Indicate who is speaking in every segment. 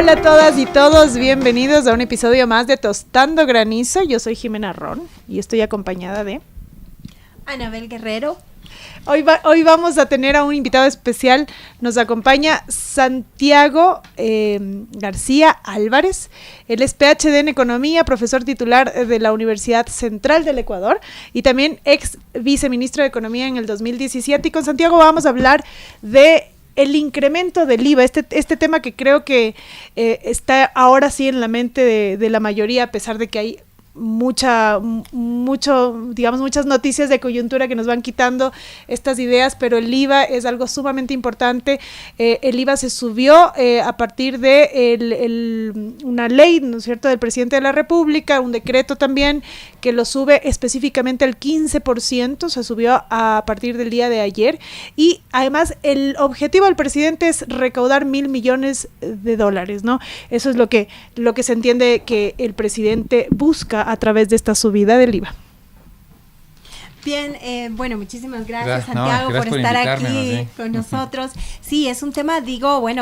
Speaker 1: Hola a todas y todos, bienvenidos a un episodio más de Tostando Granizo. Yo soy Jimena Ron y estoy acompañada de
Speaker 2: Anabel Guerrero.
Speaker 1: Hoy vamos a tener a un invitado especial. Nos acompaña Santiago García Álvarez. Él es PhD en Economía, profesor titular de la Universidad Central del Ecuador y también ex viceministro de Economía en el 2017. Y con Santiago vamos a hablar de el incremento del IVA, este tema que creo que está ahora sí en la mente de la mayoría, a pesar de que hay muchas noticias de coyuntura que nos van quitando estas ideas, pero el IVA es algo sumamente importante. El IVA se subió a partir de una ley, ¿no es cierto?, del presidente de la República, un decreto también que lo sube específicamente al 15%, se subió a partir del día de ayer, y además el objetivo del presidente es recaudar $1,000 millones, ¿no? Eso es lo que se entiende que el presidente busca a través de esta subida del IVA.
Speaker 2: Bien, bueno, muchísimas gracias, Santiago, por estar aquí con nosotros. Sí, es un tema,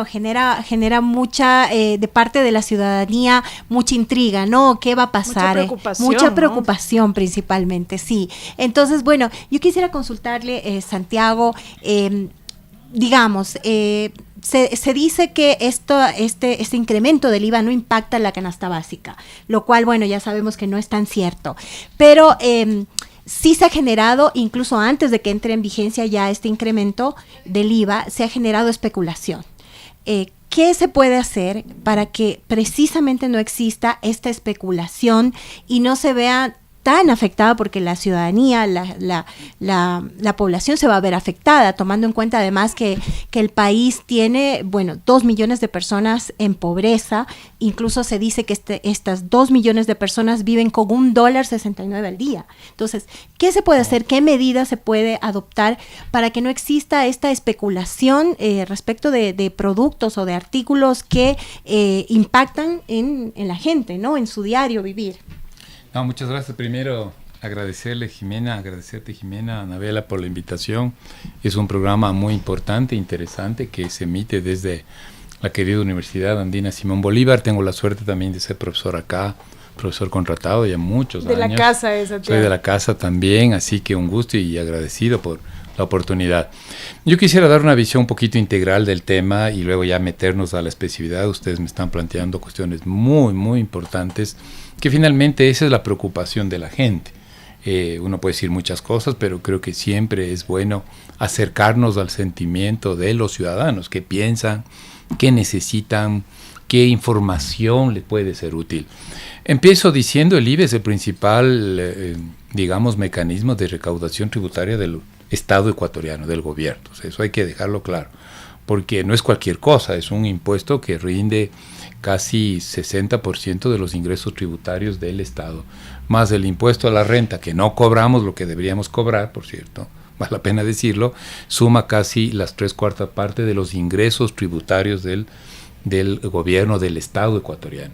Speaker 2: genera mucha, de parte de la ciudadanía, mucha intriga, ¿no? ¿Qué va a pasar? Mucha preocupación, ¿no? Principalmente, sí. Entonces, bueno, yo quisiera consultarle, Santiago, se dice que este incremento del IVA no impacta en la canasta básica, lo cual, bueno, ya sabemos que no es tan cierto, pero sí se ha generado, incluso antes de que entre en vigencia ya este incremento del IVA, se ha generado especulación. ¿Qué se puede hacer para que precisamente no exista esta especulación y no se vea tan afectada, porque la ciudadanía, la población se va a ver afectada, tomando en cuenta además que el país tiene, 2 millones de personas en pobreza? Incluso se dice que estas 2 millones de personas viven con $1.69 al día. Entonces, ¿qué se puede hacer? ¿Qué medidas se puede adoptar para que no exista esta especulación respecto de productos o de artículos que impactan en la gente, ¿no? En su diario vivir.
Speaker 3: No, muchas gracias. Primero, agradecerte, Jimena, Anabela, por la invitación. Es un programa muy importante, interesante, que se emite desde la querida Universidad Andina Simón Bolívar. Tengo la suerte también de ser profesor acá, profesor contratado ya muchos años.
Speaker 1: De la casa esa.
Speaker 3: Soy de la casa también, así que un gusto y agradecido por la oportunidad. Yo quisiera dar una visión un poquito integral del tema y luego ya meternos a la especificidad. Ustedes me están planteando cuestiones muy, muy importantes, que finalmente esa es la preocupación de la gente. Uno puede decir muchas cosas, pero creo que siempre es bueno acercarnos al sentimiento de los ciudadanos, qué piensan, qué necesitan, qué información les puede ser útil. Empiezo diciendo, el IVA es el principal, mecanismo de recaudación tributaria del Estado ecuatoriano, del gobierno. O sea, eso hay que dejarlo claro, porque no es cualquier cosa, es un impuesto que rinde casi 60% de los ingresos tributarios del Estado, más el impuesto a la renta, que no cobramos lo que deberíamos cobrar, por cierto, vale la pena decirlo, suma casi las 3/4 partes de los ingresos tributarios del gobierno del Estado ecuatoriano.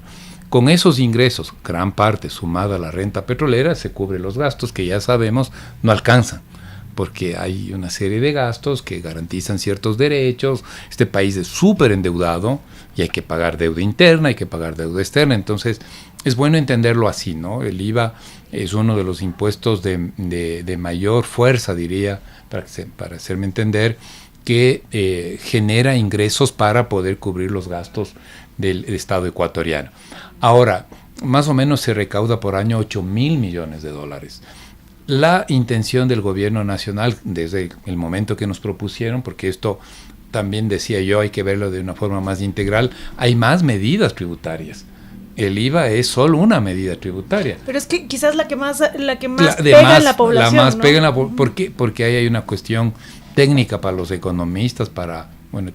Speaker 3: Con esos ingresos, gran parte sumada a la renta petrolera, se cubre los gastos que ya sabemos no alcanzan, porque hay una serie de gastos que garantizan ciertos derechos. Este país es súper endeudado y hay que pagar deuda interna, hay que pagar deuda externa. Entonces, es bueno entenderlo así, ¿no? El IVA es uno de los impuestos de mayor fuerza, diría, para hacerme entender, que genera ingresos para poder cubrir los gastos del Estado ecuatoriano. Ahora, más o menos se recauda por año $8,000 millones. La intención del gobierno nacional, desde el momento que nos propusieron, porque esto también decía yo, hay que verlo de una forma más integral, hay más medidas tributarias. El IVA es solo una medida tributaria.
Speaker 1: Pero es que quizás la que más pega en la población,
Speaker 3: la más, ¿no? Pega
Speaker 1: en
Speaker 3: ¿por qué? Porque ahí hay una cuestión técnica para los economistas,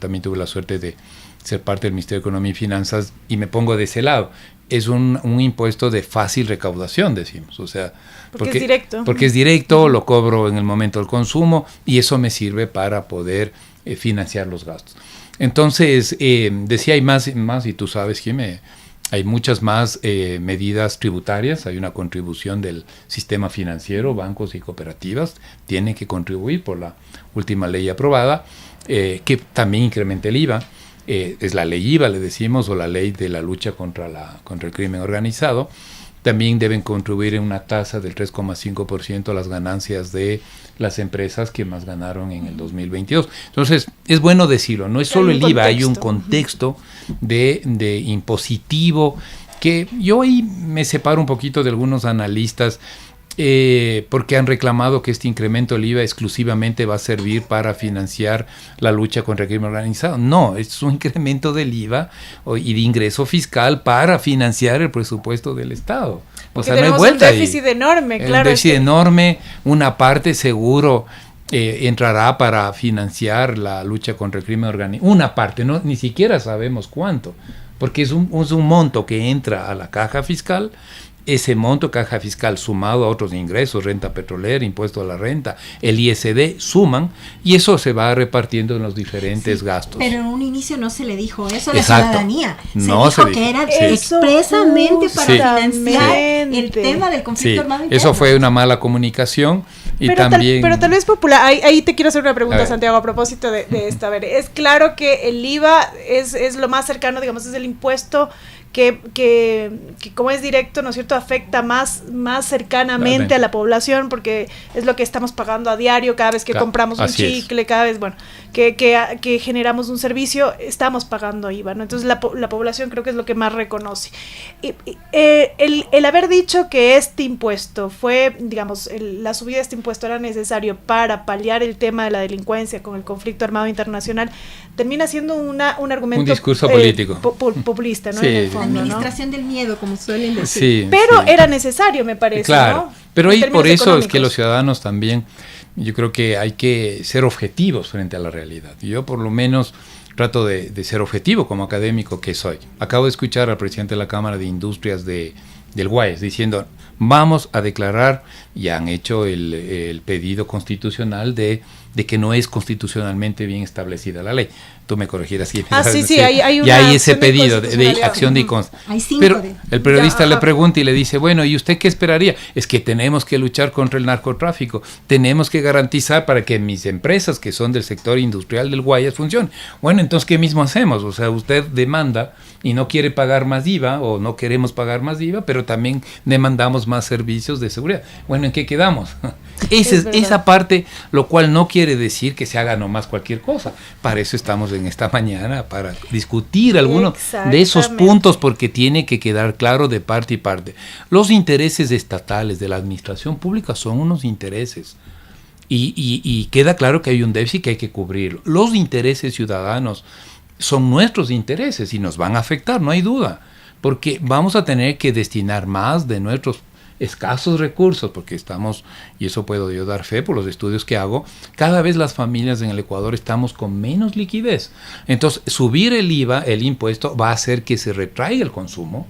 Speaker 3: también tuve la suerte de ser parte del Ministerio de Economía y Finanzas y me pongo de ese lado. Es un impuesto de fácil recaudación, decimos, o sea,
Speaker 1: porque es directo.
Speaker 3: Porque es directo, lo cobro en el momento del consumo y eso me sirve para poder financiar los gastos. Entonces, decía, hay más y tú sabes, Jimé, hay muchas más medidas tributarias, hay una contribución del sistema financiero, bancos y cooperativas, tienen que contribuir por la última ley aprobada, que también incrementa el IVA. es la ley IVA, le decimos, o la ley de la lucha contra el crimen organizado. También deben contribuir en una tasa del 3,5% a las ganancias de las empresas que más ganaron en el 2022. Entonces, es bueno decirlo, no es solo el IVA, hay un contexto de impositivo que yo ahí me separo un poquito de algunos analistas porque han reclamado que este incremento del IVA exclusivamente va a servir para financiar la lucha contra el crimen organizado. No, es un incremento del IVA y de ingreso fiscal para financiar el presupuesto del Estado. O sea, no hay vuelta ahí.
Speaker 1: Un déficit enorme, claro.
Speaker 3: Un déficit enorme, una parte seguro entrará para financiar la lucha contra el crimen organizado. Una parte, no, ni siquiera sabemos cuánto, porque es un monto que entra a la caja fiscal. Ese monto caja fiscal sumado a otros ingresos, renta petrolera, impuesto a la renta, el ISD, suman y eso se va repartiendo en los diferentes gastos.
Speaker 2: Pero en un inicio no se le dijo eso a
Speaker 3: la
Speaker 2: ciudadanía. Se dijo que era expresamente para financiar el tema del conflicto armado interno.
Speaker 3: Eso fue una mala comunicación. Y
Speaker 1: pero
Speaker 3: también...
Speaker 1: pero tal vez popular, ahí te quiero hacer una pregunta, Santiago, a propósito de esto. A ver, es claro que el IVA es lo más cercano, digamos, es el impuesto que como es directo, ¿no es cierto?, afecta más cercanamente a la población, porque es lo que estamos pagando a diario cada vez que compramos un chicle, cada vez, bueno, que generamos un servicio, estamos pagando IVA, ¿no? Entonces la población creo que es lo que más reconoce. El haber dicho que este impuesto fue, digamos, la subida de este impuesto era necesario para paliar el tema de la delincuencia con el conflicto armado internacional, termina siendo un argumento...
Speaker 3: Un discurso político.
Speaker 1: Populista, ¿no?
Speaker 3: Sí.
Speaker 1: En el fondo,
Speaker 2: la administración del miedo, como suelen decir.
Speaker 3: Sí,
Speaker 1: pero era necesario, me parece,
Speaker 3: claro,
Speaker 1: ¿no?
Speaker 3: Pero ahí por eso es que los ciudadanos también, yo creo que hay que ser objetivos frente a la realidad. Yo por lo menos trato de ser objetivo como académico que soy. Acabo de escuchar al presidente de la Cámara de Industrias del Guayas diciendo, vamos a declarar, y han hecho el pedido constitucional de que no es constitucionalmente bien establecida la ley. Tú me corregirás.
Speaker 1: Sí, hay una
Speaker 3: hay ese pedido de acción de inconstitucionalidad. Pero el periodista le pregunta y le dice, bueno, ¿y usted qué esperaría? Es que tenemos que luchar contra el narcotráfico, tenemos que garantizar para que mis empresas que son del sector industrial del Guayas funcionen. Bueno, entonces, ¿qué mismo hacemos? O sea, usted demanda y no quiere pagar más IVA o no queremos pagar más IVA, pero también demandamos más servicios de seguridad. Bueno, ¿en qué quedamos? Esa parte, lo cual no quiere decir que se haga nomás cualquier cosa. Para eso estamos en esta mañana, para discutir algunos de esos puntos, porque tiene que quedar claro de parte y parte. Los intereses estatales de la administración pública son unos intereses. Y queda claro que hay un déficit que hay que cubrirlo. Los intereses ciudadanos son nuestros intereses y nos van a afectar, no hay duda, porque vamos a tener que destinar más de nuestros escasos recursos, porque estamos, y eso puedo yo dar fe por los estudios que hago, cada vez las familias en el Ecuador estamos con menos liquidez. Entonces, subir el IVA, el impuesto, va a hacer que se retraiga el consumo,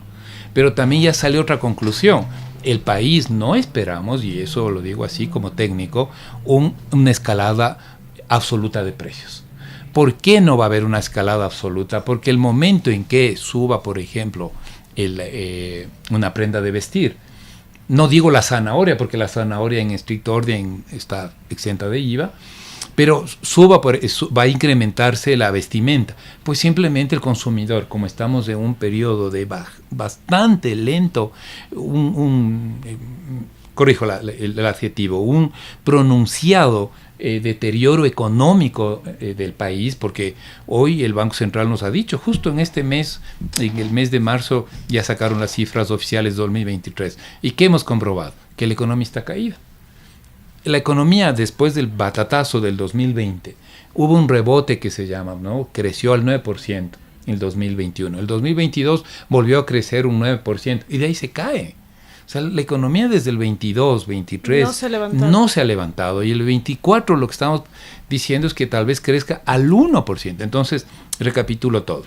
Speaker 3: pero también ya sale otra conclusión. El país no esperamos, y eso lo digo así como técnico, una escalada absoluta de precios. ¿Por qué no va a haber una escalada absoluta? Porque el momento en que suba, por ejemplo, una prenda de vestir, no digo la zanahoria, porque la zanahoria en estricto orden está exenta de IVA, pero va a incrementarse la vestimenta. Pues simplemente el consumidor, como estamos en un periodo de bastante lento, corrijo el adjetivo, un pronunciado deterioro económico del país, porque hoy el Banco Central nos ha dicho, justo en este mes, en el mes de marzo, ya sacaron las cifras oficiales de 2023. ¿Y qué hemos comprobado? Que la economía está caída. La economía, después del batatazo del 2020, hubo un rebote que se llama, ¿no? Creció al 9% en el 2021. El 2022 volvió a crecer un 9%, y de ahí se cae. O sea, la economía desde el 22, 23 no se ha levantado, y el 24 lo que estamos diciendo es que tal vez crezca al 1%. Entonces, recapitulo todo.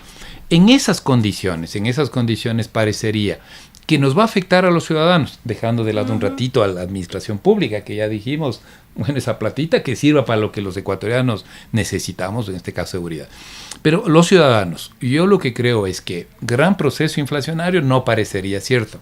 Speaker 3: En esas condiciones parecería que nos va a afectar a los ciudadanos, dejando de lado un ratito a la administración pública, que ya dijimos, bueno, esa platita que sirva para lo que los ecuatorianos necesitamos, en este caso seguridad. Pero los ciudadanos, yo lo que creo es que gran proceso inflacionario no parecería cierto,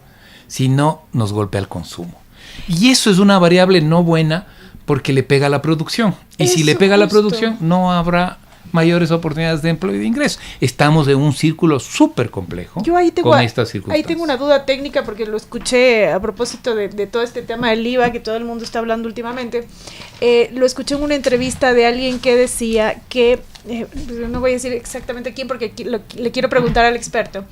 Speaker 3: si no nos golpea el consumo. Y eso es una variable no buena, porque le pega a la producción. Y si le pega a la producción, no habrá mayores oportunidades de empleo y de ingreso. Estamos en un círculo súper complejo
Speaker 1: Yo ahí tengo,
Speaker 3: con estas circunstancias.
Speaker 1: Ahí tengo una duda técnica porque lo escuché a propósito de todo este tema del IVA que todo el mundo está hablando últimamente. Lo escuché en una entrevista de alguien que decía que, no voy a decir exactamente quién porque le quiero preguntar al experto,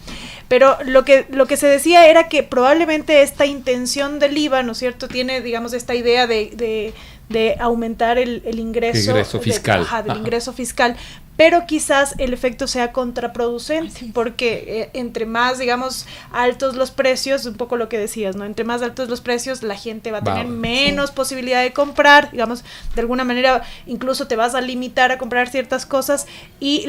Speaker 1: pero lo que se decía era que probablemente esta intención del IVA, ¿no es cierto?, tiene, digamos, esta idea de aumentar el ingreso
Speaker 3: fiscal.
Speaker 1: Del ingreso fiscal, pero quizás el efecto sea contraproducente, porque entre más, digamos, altos los precios, un poco lo que decías, ¿no? Entre más altos los precios, la gente va a tener menos posibilidad de comprar, digamos, de alguna manera incluso te vas a limitar a comprar ciertas cosas y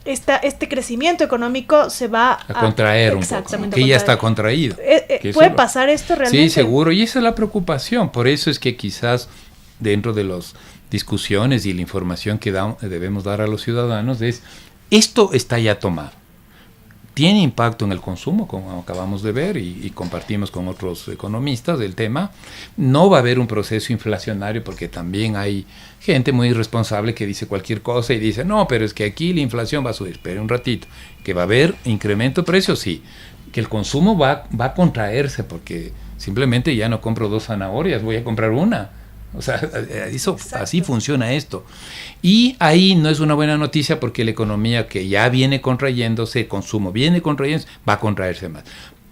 Speaker 1: este crecimiento económico se va
Speaker 3: a contraer un poco, que ya está contraído.
Speaker 1: ¿Puede pasar esto realmente?
Speaker 3: Sí, seguro, y esa es la preocupación, por eso es que quizás dentro de las discusiones y la información que debemos dar a los ciudadanos es, esto está ya tomado, tiene impacto en el consumo, como acabamos de ver y compartimos con otros economistas del tema, no va a haber un proceso inflacionario porque también hay gente muy irresponsable que dice cualquier cosa y dice, no, pero es que aquí la inflación va a subir, espere un ratito, que va a haber incremento de precios, sí, que el consumo va a contraerse porque simplemente ya no compro 2 zanahorias, voy a comprar una. O sea, eso, así funciona esto. Y ahí no es una buena noticia porque la economía que ya viene contrayéndose, el consumo viene contrayéndose, va a contraerse más.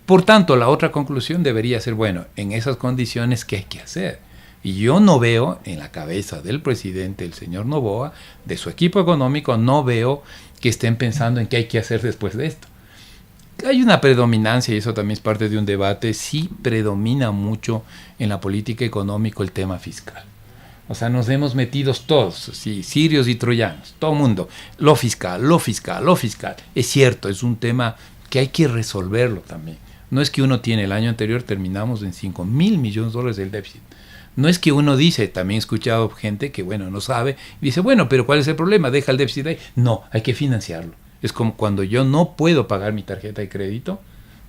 Speaker 3: Por tanto, la otra conclusión debería ser, bueno, en esas condiciones, ¿qué hay que hacer? Y yo no veo en la cabeza del presidente, el señor Noboa, de su equipo económico, no veo que estén pensando en qué hay que hacer después de esto. Hay una predominancia, y eso también es parte de un debate, sí predomina mucho en la política económica el tema fiscal. O sea, nos hemos metido todos, sí, sirios y troyanos, todo el mundo, lo fiscal. Es cierto, es un tema que hay que resolverlo también. No es que uno tiene, el año anterior terminamos en 5,000 millones de dólares del déficit. No es que uno dice, también he escuchado gente que, bueno, no sabe, y dice, bueno, pero ¿cuál es el problema? Deja el déficit ahí. No, hay que financiarlo. Es como cuando yo no puedo pagar mi tarjeta de crédito,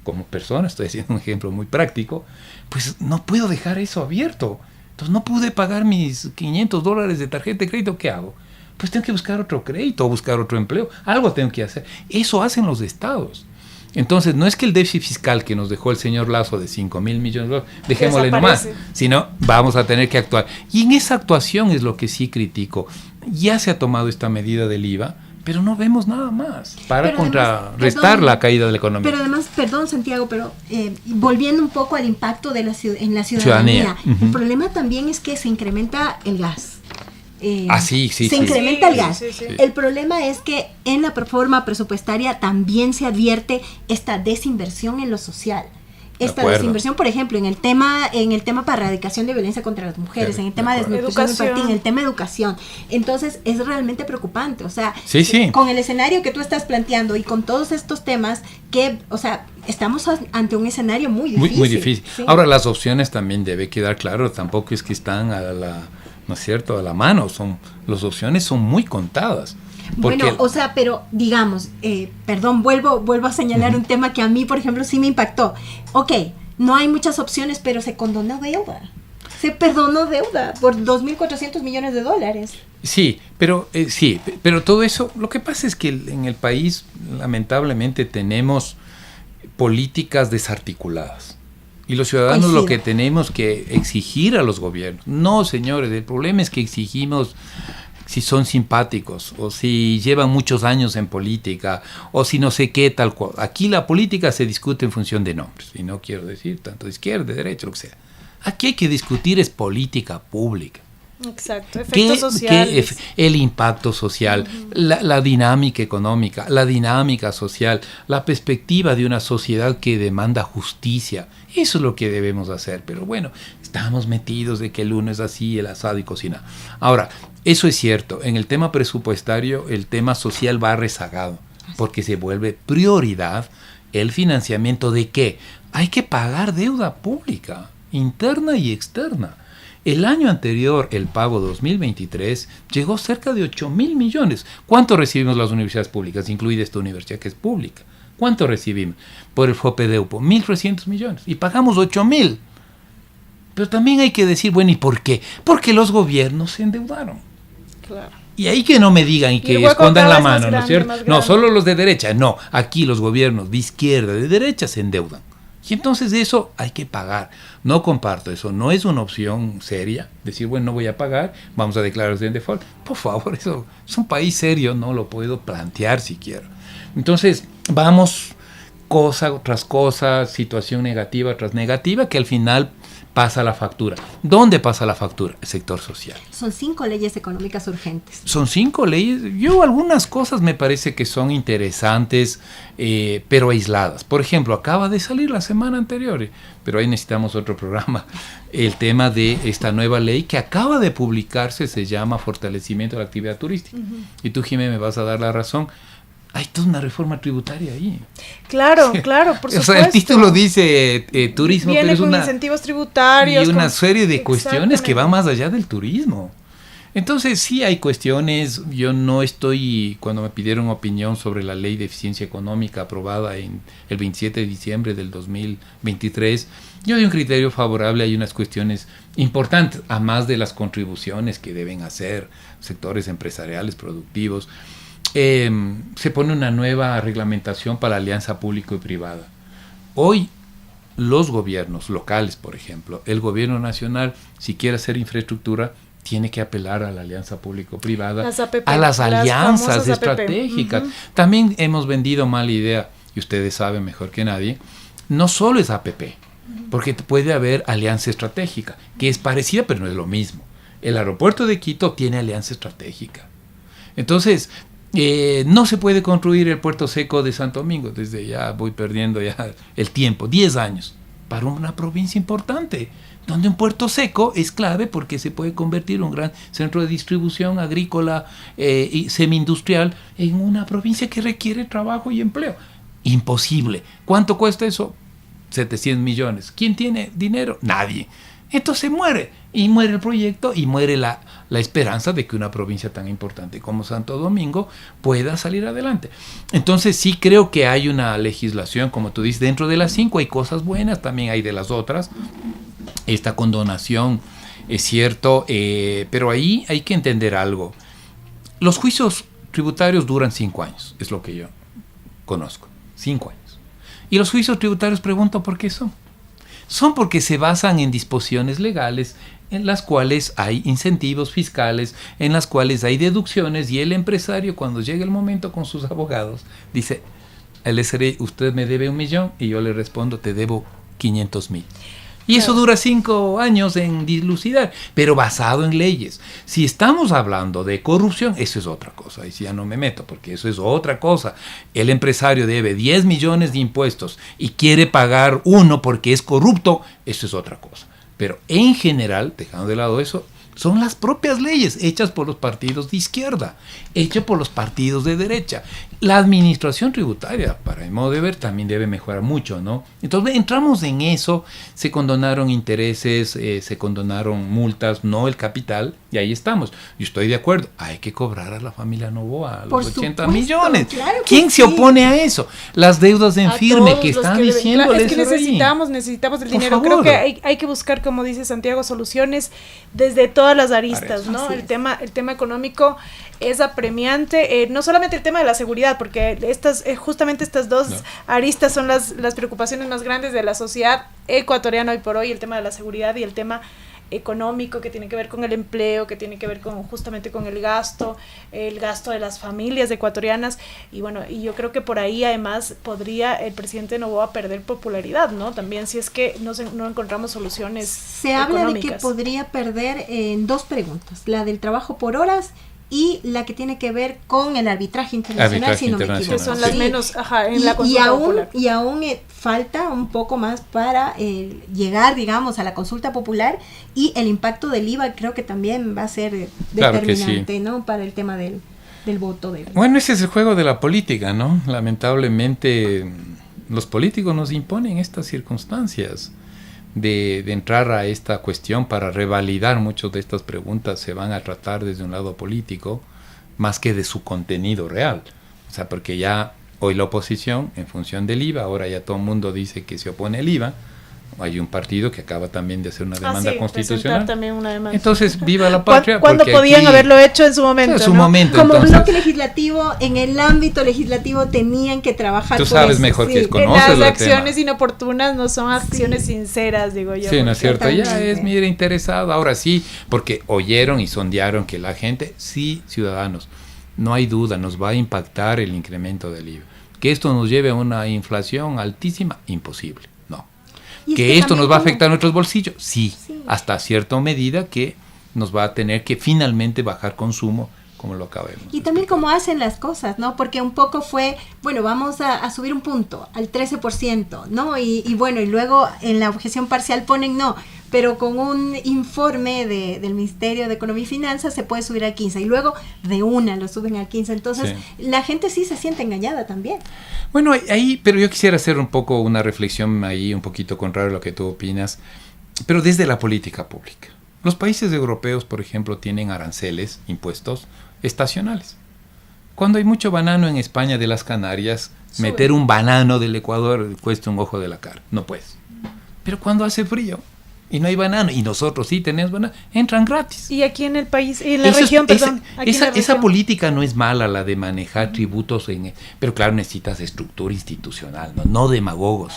Speaker 3: como persona, estoy haciendo un ejemplo muy práctico, pues no puedo dejar eso abierto. Entonces no pude pagar mis $500 de tarjeta de crédito, ¿qué hago? Pues tengo que buscar otro crédito o buscar otro empleo, algo tengo que hacer. Eso hacen los estados. Entonces no es que el déficit fiscal que nos dejó el señor Lazo de 5,000 millones de dólares, dejémosle nomás, sino vamos a tener que actuar. Y en esa actuación es lo que sí critico. Ya se ha tomado esta medida del IVA, pero no vemos nada más para contrarrestar la caída de la economía.
Speaker 2: Pero además, perdón Santiago, pero volviendo un poco al impacto en la ciudadanía. Uh-huh. El problema también es que se incrementa el gas. Se incrementa el gas. Sí. El problema es que en la reforma presupuestaria también se advierte esta desinversión en lo social. Esta desinversión, por ejemplo, en el tema para erradicación de violencia contra las mujeres, en el tema de desnutrición infantil, en el tema de educación. Entonces, es realmente preocupante. O sea, con el escenario que tú estás planteando y con todos estos temas estamos ante un escenario muy difícil.
Speaker 3: Muy difícil. Sí. Ahora, las opciones también debe quedar claro, tampoco es que están a la mano, las opciones son muy contadas.
Speaker 2: Bueno, pero digamos, perdón, vuelvo a señalar un tema que a mí, por ejemplo, sí me impactó. Ok, no hay muchas opciones, pero se condonó deuda. Se perdonó deuda por 2.400 millones de dólares.
Speaker 3: Sí, pero todo eso, lo que pasa es que en el país, lamentablemente, tenemos políticas desarticuladas. Y los ciudadanos lo que tenemos que exigir a los gobiernos. No, señores, el problema es que exigimos si son simpáticos, o si llevan muchos años en política, o si no sé qué, tal cual. Aquí la política se discute en función de nombres, y no quiero decir tanto de izquierda, de derecha, lo que sea. Aquí hay que discutir es política pública.
Speaker 1: Exacto, efectos sociales.
Speaker 3: El impacto social, la dinámica económica, la dinámica social, la perspectiva de una sociedad que demanda justicia. Eso es lo que debemos hacer, pero bueno, estamos metidos de que el uno es así, el asado y cocina. Ahora, eso es cierto, en el tema presupuestario el tema social va rezagado, porque se vuelve prioridad el financiamiento de ¿qué? Hay que pagar deuda pública, interna y externa. El año anterior, el pago 2023, llegó cerca de 8,000 millones. ¿Cuánto recibimos las universidades públicas, incluida esta universidad que es pública? ¿Cuánto recibimos por el FOPEDEUPO? 1.300 millones. Y pagamos 8,000. Pero también hay que decir, bueno, ¿y por qué? Porque los gobiernos se endeudaron.
Speaker 1: Claro.
Speaker 3: Y ahí que no me digan y que escondan la mano, ¿no es cierto? No, solo los de derecha, no. Aquí los gobiernos de izquierda, de derecha se endeudan. Y entonces de eso hay que pagar. No comparto eso, no es una opción seria. Decir, bueno, no voy a pagar, vamos a declarar en default. Por favor, eso es un país serio, no lo puedo plantear siquiera. Entonces, vamos cosa tras cosa, situación negativa tras negativa, que al final pasa la factura. ¿Dónde pasa la factura? El sector social.
Speaker 2: Son 5 leyes económicas urgentes.
Speaker 3: Son 5 leyes. Yo algunas cosas me parece que son interesantes, pero aisladas. Por ejemplo, acaba de salir la semana anterior, pero ahí necesitamos otro programa. El tema de esta nueva ley que acaba de publicarse se llama Fortalecimiento de la Actividad Turística. Uh-huh. Y tú, Jimé, me vas a dar la razón. Hay toda una reforma tributaria ahí.
Speaker 1: Claro, claro, por supuesto.
Speaker 3: O sea, el título dice turismo,
Speaker 1: viene
Speaker 3: pero es
Speaker 1: con incentivos tributarios.
Speaker 3: Y una serie de cuestiones que van más allá del turismo. Entonces, sí hay cuestiones. Yo no estoy, cuando me pidieron opinión sobre la ley de eficiencia económica aprobada en el 27 de diciembre del 2023, yo doy un criterio favorable. Hay unas cuestiones importantes, a más de las contribuciones que deben hacer sectores empresariales, productivos. Se pone una nueva reglamentación para la alianza público y privada. Hoy los gobiernos locales, por ejemplo, el gobierno nacional, si quiere hacer infraestructura, tiene que apelar a la alianza público-privada, a las alianzas estratégicas. Uh-huh. También hemos vendido mala idea, y ustedes saben mejor que nadie, no solo es APP, porque puede haber alianza estratégica, que es parecida pero no es lo mismo. El aeropuerto de Quito tiene alianza estratégica. Entonces, no se puede construir el puerto seco de Santo Domingo, desde ya voy perdiendo ya el tiempo, 10 años, para una provincia importante, donde un puerto seco es clave porque se puede convertir en un gran centro de distribución agrícola y semi-industrial en una provincia que requiere trabajo y empleo. Imposible. ¿Cuánto cuesta eso? 700 millones. ¿Quién tiene dinero? Nadie. Entonces muere el proyecto y muere la esperanza de que una provincia tan importante como Santo Domingo pueda salir adelante. Entonces sí creo que hay una legislación, como tú dices, dentro de las 5 hay cosas buenas, también hay de las otras. Esta condonación es cierto, pero ahí hay que entender algo. Los juicios tributarios duran 5 años, es lo que yo conozco, 5 años. Y los juicios tributarios, pregunto por qué son. Son porque se basan en disposiciones legales en las cuales hay incentivos fiscales, en las cuales hay deducciones, y el empresario, cuando llega el momento con sus abogados, dice, el SRI, usted me debe 1 millón, y yo le respondo, te debo 500,000. Y eso dura 5 años en dilucidar, pero basado en leyes. Si estamos hablando de corrupción, eso es otra cosa. Y si ya no me meto, porque eso es otra cosa. El empresario debe 10 millones de impuestos y quiere pagar 1 porque es corrupto, eso es otra cosa. Pero en general, dejando de lado eso, son las propias leyes hechas por los partidos de izquierda, hechas por los partidos de derecha. La administración tributaria, para mi modo de ver, también debe mejorar mucho, ¿no? Entonces entramos en eso, se condonaron intereses, se condonaron multas, no el capital, y ahí estamos. Yo estoy de acuerdo, hay que cobrar a la familia Noboa los 80 millones. Claro, ¿quién se opone a eso? Las deudas en firme que están diciéndoles.
Speaker 1: Es que necesitamos el dinero. Creo que hay que buscar, como dice Santiago, soluciones desde todas las aristas, ¿no? El tema económico es apremiante, no solamente el tema de la seguridad, porque justamente estas dos aristas son las preocupaciones más grandes de la sociedad ecuatoriana hoy por hoy, el tema de la seguridad y el tema económico, que tiene que ver con el empleo, que tiene que ver justamente con el gasto de las familias ecuatorianas, y bueno, y yo creo que por ahí además podría el presidente Noboa perder popularidad, ¿no? También si es que no encontramos soluciones
Speaker 2: Se habla de que podría perder en 2 preguntas, la del trabajo por horas y la que tiene que ver con el arbitraje internacional, si no me equivoco.
Speaker 1: Que son las menos, en la consulta popular.
Speaker 2: Y aún falta un poco más para llegar, digamos, a la consulta popular, y el impacto del IVA creo que también va a ser determinante, sí, ¿no? Para el tema del voto.
Speaker 3: Bueno, ese es el juego de la política, ¿no? Lamentablemente los políticos nos imponen estas circunstancias. De entrar a esta cuestión para revalidar muchas de estas preguntas se van a tratar desde un lado político más que de su contenido real. O sea, porque ya hoy la oposición, en función del IVA, ahora ya todo el mundo dice que se opone al IVA, hay un partido que acaba también de hacer una demanda constitucional.
Speaker 1: También una demanda.
Speaker 3: Entonces, viva la patria.
Speaker 1: Cuando podían haberlo hecho en su momento.
Speaker 3: En su momento.
Speaker 2: Como
Speaker 3: entonces,
Speaker 2: bloque legislativo, en el ámbito legislativo tenían que trabajar.
Speaker 3: Tú sabes
Speaker 2: eso,
Speaker 3: mejor que
Speaker 1: Las
Speaker 3: conoces el
Speaker 1: acciones
Speaker 3: tema.
Speaker 1: inoportunas no son acciones sinceras, digo yo.
Speaker 3: Sí, ¿no es cierto?
Speaker 2: Totalmente.
Speaker 3: Ya es, mira, interesado. Ahora sí, porque oyeron y sondearon que la gente, sí, ciudadanos, no hay duda, nos va a impactar el incremento del IVA. Que esto nos lleve a una inflación altísima, imposible, no.
Speaker 2: Y es
Speaker 3: Que esto nos va a
Speaker 2: también
Speaker 3: afectar a nuestros bolsillos, sí,
Speaker 2: Sí.
Speaker 3: hasta cierta medida que nos va a tener que finalmente bajar consumo, como lo acabamos.
Speaker 2: Y también cómo hacen las cosas, ¿no? Porque un poco fue, bueno, vamos a subir un punto al 13%, ¿no? Y bueno, y luego en la objeción parcial ponen no, pero con un informe del Ministerio de Economía y Finanzas se puede subir al 15%, y luego de una lo suben al 15%. Entonces, la gente sí se siente engañada también.
Speaker 3: Bueno, ahí, pero yo quisiera hacer un poco una reflexión ahí, un poquito contrario a lo que tú opinas, pero desde la política pública. Los países europeos, por ejemplo, tienen aranceles, impuestos estacionales. Cuando hay mucho banano en España de las Canarias, meter un banano del Ecuador cuesta un ojo de la cara. No puedes. Pero cuando hace frío y no hay banano, y nosotros sí tenemos banano, entran gratis.
Speaker 1: Y aquí en el país, en la región, perdón.
Speaker 3: Esa política no es mala, la de manejar tributos, pero claro, necesitas estructura institucional, no demagogos,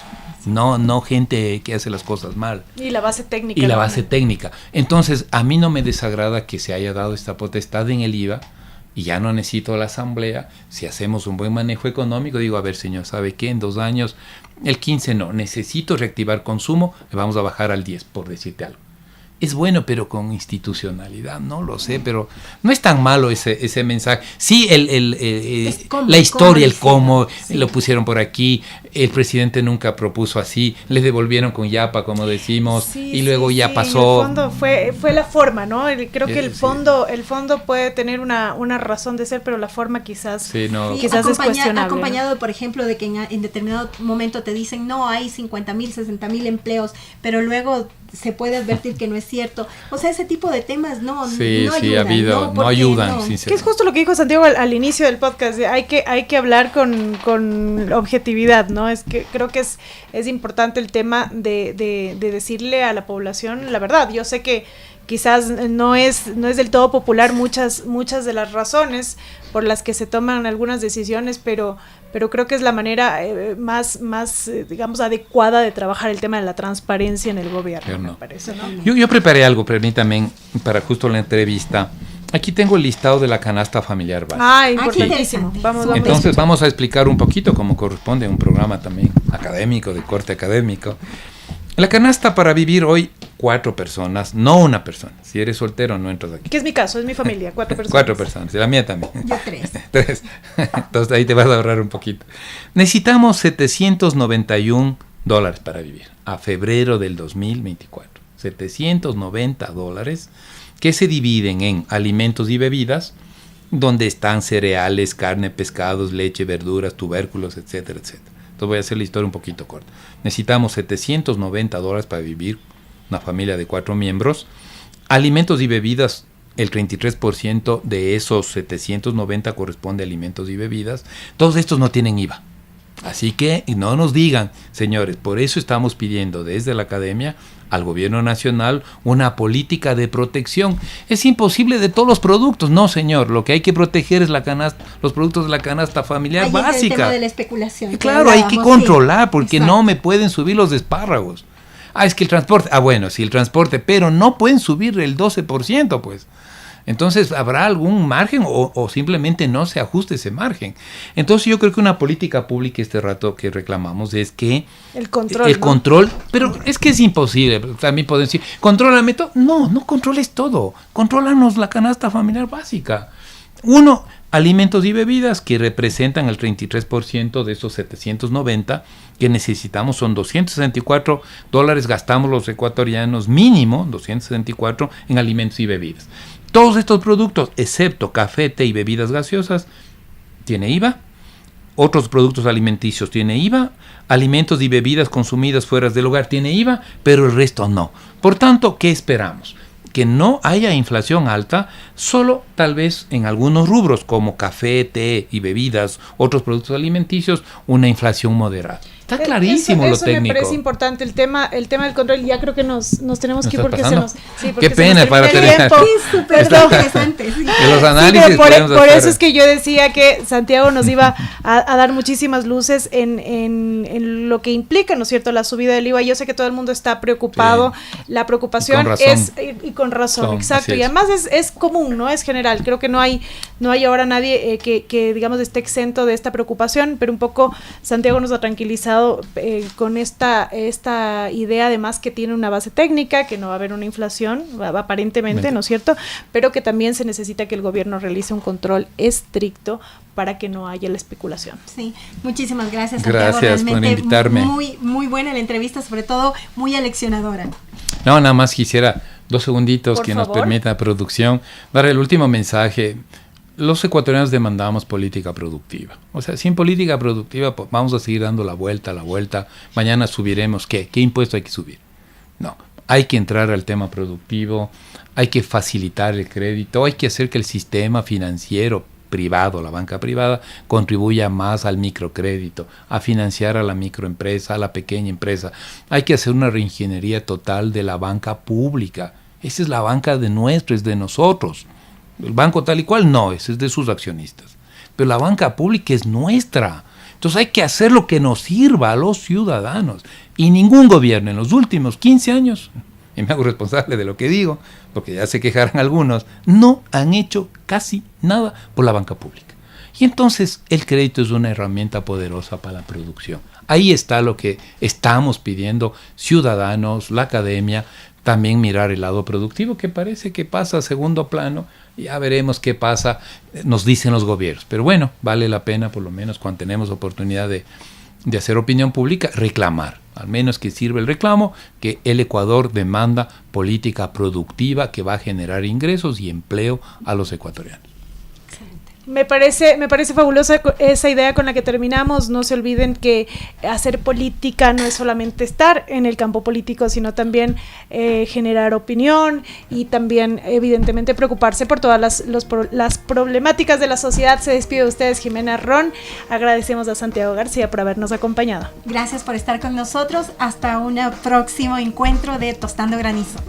Speaker 3: no gente que hace las cosas mal.
Speaker 1: Y la base técnica.
Speaker 3: Y la base técnica. Entonces, a mí no me desagrada que se haya dado esta potestad en el IVA, y ya no necesito la asamblea. Si hacemos un buen manejo económico, digo, a ver, señor, ¿sabe qué? En 2 años, el 15 no, necesito reactivar consumo, le vamos a bajar al 10, por decirte algo. Es bueno, pero con institucionalidad, no lo sé, pero no es tan malo ese mensaje. Sí, la historia, el cómo, sí. Lo pusieron por aquí, el presidente nunca propuso así, le devolvieron con yapa, como decimos, sí, y luego ya pasó.
Speaker 1: En el fondo fue la forma, ¿no? Creo que el fondo puede tener una razón de ser, pero la forma quizás es cuestionable.
Speaker 2: Acompañado, por ejemplo, de que en determinado momento te dicen, no, hay 50,000, 60,000 empleos, pero luego se puede advertir que no es cierto. O sea, ese tipo de temas no ayudan.
Speaker 1: Que es justo lo que dijo Santiago al inicio del podcast. Hay que hablar con objetividad, ¿no? Es que creo que es importante el tema de decirle a la población la verdad. Yo sé que quizás no es del todo popular muchas de las razones por las que se toman algunas decisiones, pero creo que es la manera más digamos, adecuada de trabajar el tema de la transparencia en el gobierno, me parece, ¿no?
Speaker 3: Yo preparé algo, permítame, para justo la entrevista. Aquí tengo el listado de la canasta familiar básica.
Speaker 1: Importantísimo.
Speaker 3: Entonces vamos a explicar un poquito cómo corresponde a un programa también académico, de corte académico. La canasta para vivir hoy, 4 personas, no una persona. Si eres soltero, no entras aquí.
Speaker 1: Que es mi caso, es mi familia, 4 personas.
Speaker 3: 4 personas, y la mía también.
Speaker 2: Yo 3.
Speaker 3: 3. Entonces ahí te vas a ahorrar un poquito. Necesitamos $791 para vivir a febrero del 2024. $790 que se dividen en alimentos y bebidas, donde están cereales, carne, pescados, leche, verduras, tubérculos, etcétera, etcétera. Entonces voy a hacer la historia un poquito corta. Necesitamos $790 para vivir una familia de 4 miembros. Alimentos y bebidas, el 33% de esos 790 corresponde a alimentos y bebidas. Todos estos no tienen IVA. Así que no nos digan, señores, por eso estamos pidiendo desde la academia al gobierno nacional una política de protección. Es imposible de todos los productos. No, señor, lo que hay que proteger es los productos de la canasta familiar básica.
Speaker 2: Ahí es el tema de la especulación.
Speaker 3: Claro, hay que controlar, porque no me pueden subir los espárragos. Es que el transporte, bueno, sí, el transporte, pero no pueden subir el 12%, pues. Entonces, ¿habrá algún margen o simplemente no se ajuste ese margen? Entonces, yo creo que una política pública este rato que reclamamos es que
Speaker 1: el control,
Speaker 3: control, pero es que es imposible. También pueden decir, contrólame todo. No controles todo. Contrólanos la canasta familiar básica. 1, alimentos y bebidas, que representan el 33% de esos 790 que necesitamos. Son $264, gastamos los ecuatorianos mínimo, 264 en alimentos y bebidas. Todos estos productos, excepto café, té y bebidas gaseosas, tiene IVA. Otros productos alimenticios tiene IVA. Alimentos y bebidas consumidas fuera del hogar tiene IVA, pero el resto no. Por tanto, ¿qué esperamos? Que no haya inflación alta, solo tal vez en algunos rubros como café, té y bebidas, otros productos alimenticios, una inflación moderada. Está clarísimo lo técnico.
Speaker 1: Eso me parece importante, el tema del control. Ya creo que nos tenemos que ir porque
Speaker 3: pasando?
Speaker 1: porque
Speaker 3: Qué pena para
Speaker 1: terminar el tiempo.
Speaker 2: Sí, súper interesante. Sí.
Speaker 3: De los análisis
Speaker 1: Sí, por eso es que yo decía que Santiago nos iba a dar muchísimas luces en lo que implica, ¿no es cierto?, la subida del IVA. Yo sé que todo el mundo está preocupado, la preocupación es, y con razón, exacto, y además es común, ¿no? Es general. Creo que no hay ahora nadie que digamos esté exento de esta preocupación, pero un poco Santiago nos ha tranquilizado con esta idea, además, que tiene una base técnica, que no va a haber una inflación, aparentemente, ¿no es cierto?, pero que también se necesita que el gobierno realice un control estricto para que no haya la especulación.
Speaker 2: Sí, muchísimas gracias, Santiago.
Speaker 3: Gracias por invitarme.
Speaker 2: Muy, muy buena la entrevista, sobre todo muy aleccionadora.
Speaker 3: No, nada más quisiera 2 segunditos
Speaker 1: Por
Speaker 3: que
Speaker 1: favor.
Speaker 3: nos permita producción dar el último mensaje. Los ecuatorianos demandamos política productiva. O sea, sin política productiva pues, vamos a seguir dando la vuelta. Mañana subiremos, ¿qué impuesto hay que subir? No, hay que entrar al tema productivo, hay que facilitar el crédito, hay que hacer que el sistema financiero privado, la banca privada, contribuya más al microcrédito, a financiar a la microempresa, a la pequeña empresa. Hay que hacer una reingeniería total de la banca pública. Esa es la banca de nuestro, es de nosotros. El banco tal y cual no, ese es de sus accionistas. Pero la banca pública es nuestra. Entonces hay que hacer lo que nos sirva a los ciudadanos. Y ningún gobierno en los últimos 15 años, y me hago responsable de lo que digo, porque ya se quejarán algunos, no han hecho casi nada por la banca pública. Y entonces el crédito es una herramienta poderosa para la producción. Ahí está lo que estamos pidiendo ciudadanos, la academia, también mirar el lado productivo, que parece que pasa a segundo plano. Ya veremos qué pasa, nos dicen los gobiernos. Pero bueno, vale la pena, por lo menos cuando tenemos oportunidad de hacer opinión pública, reclamar. Al menos que sirva el reclamo, que el Ecuador demanda política productiva que va a generar ingresos y empleo a los ecuatorianos.
Speaker 1: Me parece fabulosa esa idea con la que terminamos. No se olviden que hacer política no es solamente estar en el campo político, sino también generar opinión y también, evidentemente, preocuparse por todas las problemáticas de la sociedad. Se despide de ustedes Jimena Ron. Agradecemos a Santiago García por habernos acompañado.
Speaker 2: Gracias por estar con nosotros. Hasta un próximo encuentro de Tostando Granizo.